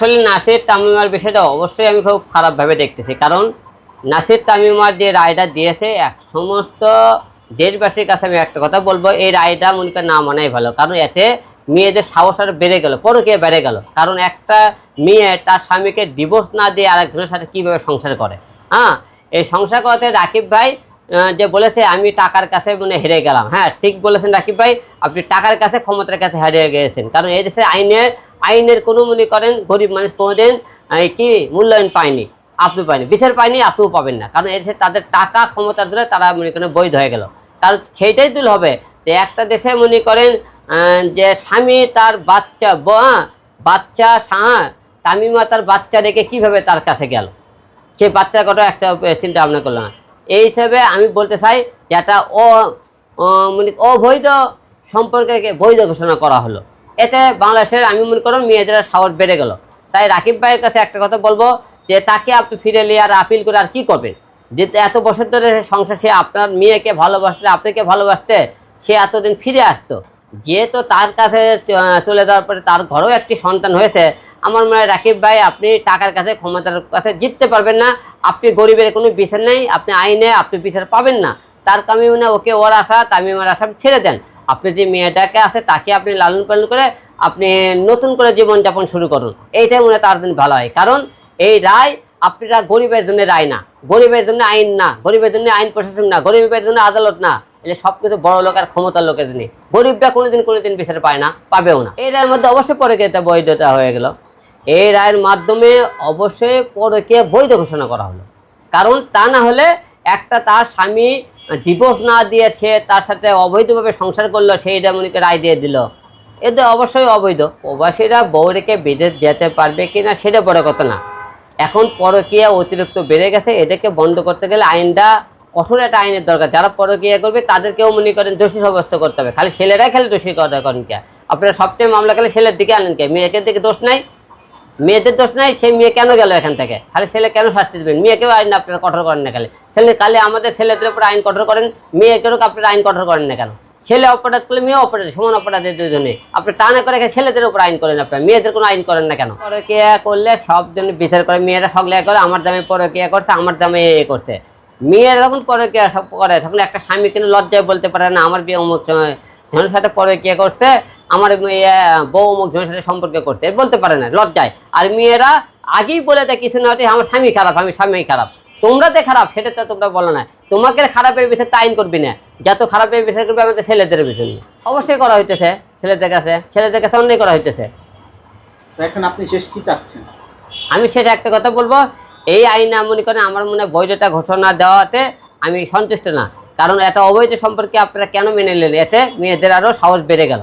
আসলে নাসির তামিমার বিষয়টা অবশ্যই আমি খুব খারাপভাবে দেখতেছি। কারণ নাসির তামিমার যে রায়টা দিয়েছে সমস্ত দেশবাসীর কাছে আমি একটা কথা বলবো, এই রায়টা মনে করেন না মানাই ভালো। কারণ এতে মেয়েদের সাহস আরো বেড়ে গেল, পরকীয়া বেড়ে গেল। কারণ একটা মেয়ে তার স্বামীকে ডিভোর্স না দিয়ে আরেকজনের সাথে কিভাবে সংসার করে। হ্যাঁ, এই সংসার করতে রাকিব ভাই যে বলেছে আমি টাকার কাছে মানে হেরে গেলাম, হ্যাঁ ঠিক বলেছেন রাকিব ভাই, আপনি টাকার কাছে ক্ষমতার কাছে হারিয়ে গিয়েছেন। কারণ এই দেশে আইনের কোনো মনে করেন গরিব মানুষ কোনোদিন কি মূল্যায়ন পায়নি, আপনি পায়নি, বিচার পায়নি, আপনিও পাবেন না। কারণ এদেশে তাদের টাকা ক্ষমতার ধরে তারা মনে করেন বৈধ হয়ে গেল। কারণ সেইটাই তুল হবে যে একটা দেশে মনে করেন যে স্বামী তার বাচ্চা তামিমা তার বাচ্চা রেখে কিভাবে তার কাছে গেল, সে বাচ্চার কথা একটা চিন্তা ভাবনা করলো না। এই হিসাবে আমি বলতে চাই যে একটা মানে অবৈধ সম্পর্কে বৈধ ঘোষণা করা হলো। এতে বাংলাদেশের আমি মনে করো মেয়েদের সাহস বেড়ে গেল। তাই রাকিব ভাইয়ের কাছে একটা কথা বলবো যে তাকে আপনি ফিরে নিয়ে আর আপিল করে আর কি করবেন? যে এত বছর ধরে সংসার, সে আপনার মেয়েকে ভালোবাসতে, আপনাকে ভালোবাসতে সে এতদিন ফিরে আসতো। যেহেতু তার কাছে চলে যাওয়ার পরে তার ঘরেও একটি সন্তান হয়েছে। আমার মনে হয় রাকিব ভাই আপনি টাকার কাছে ক্ষমতার কাছে জিততে পারবেন না। আপনি গরিবের কোনো বিচার নেই, আপনি আইনে আপনি বিচার পাবেন না। তার কামিনা ওকে ওর আশা তামিমার আশা ছেড়ে দেন। আপনি যে মেয়েটাকে আছে তাকে আপনি লালন পালন করে আপনি নতুন করে জীবনযাপন শুরু করুন, এইটাই মনে হয় তার জন্য ভালো হয়। কারণ এই রায় আপনারা গরিবের জন্য রায় না, গরিবের জন্য আইন না, গরিবের জন্য আইন প্রশাসন না, গরিবের জন্য আদালত না, এটা সবকিছু বড় লোক আর ক্ষমতার লোকের জন্য। গরিবরা কোনোদিন বিচার পায় না, পাবেও না। এই রায়ের মধ্যে অবশ্যই পরকীয়া বৈধতা হয়ে গেল। এই রায়ের মাধ্যমে অবশ্যই পরকীয়া বৈধ ঘোষণা করা হলো। কারণ তা না হলে একটা তার স্বামী ডিভোর্স না দিয়েছে, তার সাথে অবৈধভাবে সংসার করলো, সেইটা মনিকে রায় দিয়ে দিল, এতে অবশ্যই অবৈধ। প্রবাসীরা বউ রেখে বিদেশ যেতে পারবে কিনা সেটা বড় কথা না। এখন পরকীয়া অতিরিক্ত বেড়ে গেছে, এদেরকে বন্ধ করতে গেলে আইনটা কঠোর একটা আইনের দরকার। যারা পরকীয়া করবে তাদেরকেও মনে করেন দোষী সাব্যস্ত করতে হবে। খালি ছেলেরাই খালি দোষী করেন কে? আপনারা সবটাই মামলা খালি ছেলের দিকে আনেন কে? মেয়েদের দিকে দোষ নাই, মেয়েদের দোষ নাই। সেই মেয়ে কেন গেল এখান থেকে? খালি ছেলে কেন শাস্তি দেবেন? মেয়েকেও আইন আপনারা কঠোর করেন না। খালি আমাদের ছেলেদের উপর আইন কঠোর করেন, মেয়েকেও আপনারা আইন কঠোর করেন না কেন? ছেলে অপরাধ করলে মেয়ে অপরাধ, সমান অপরাধের দুজনে। আপনি তা না করে ছেলেদের উপর আইন করেন, আপনার মেয়েদের কোনো আইন করেন না কেন? পরকীয়া করলে সব জন্য বিচার করে, মেয়েরা সকলে করে আমার দামে পরকীয়া করছে, আমার দামে এ করছে। মেয়েরা যখন পরকীয়া সব করে তখন একটা স্বামী কিন্তু লজ্জায় বলতে পারে না আমার বিয়ে অমুক জনের সাথে পরকীয়া করছে, আমার বউ অমুক জনের সাথে সম্পর্ক করছে, বলতে পারে না লজ্জায়। আর মেয়েরা আগেই বলে দেয় কিছু না হতে আমার স্বামী খারাপ, আমি স্বামী খারাপ। তোমরা যে খারাপ সেটা তো তোমরা বলো না। তোমাকে খারাপের বিষয়ে আইন করবি না, যত খারাপের বিষয় করবে আমাদের ছেলেদের বিষয় অবশ্যই করা হইতেছে। ছেলেদের কাছে অন্যায় করা হইতেছে। এখন আপনি শেষ কি চাচ্ছেন? আমি শেষে একটা কথা বলবো, এই আইন মনে করেন আমার মনে হয় বৈধতা ঘোষণা দেওয়াতে আমি সন্তুষ্ট না। কারণ এটা অবৈধ সম্পর্কে আপনারা কেন মেনে নিলেন? এতে মেয়েদের আরও সাহস বেড়ে গেল।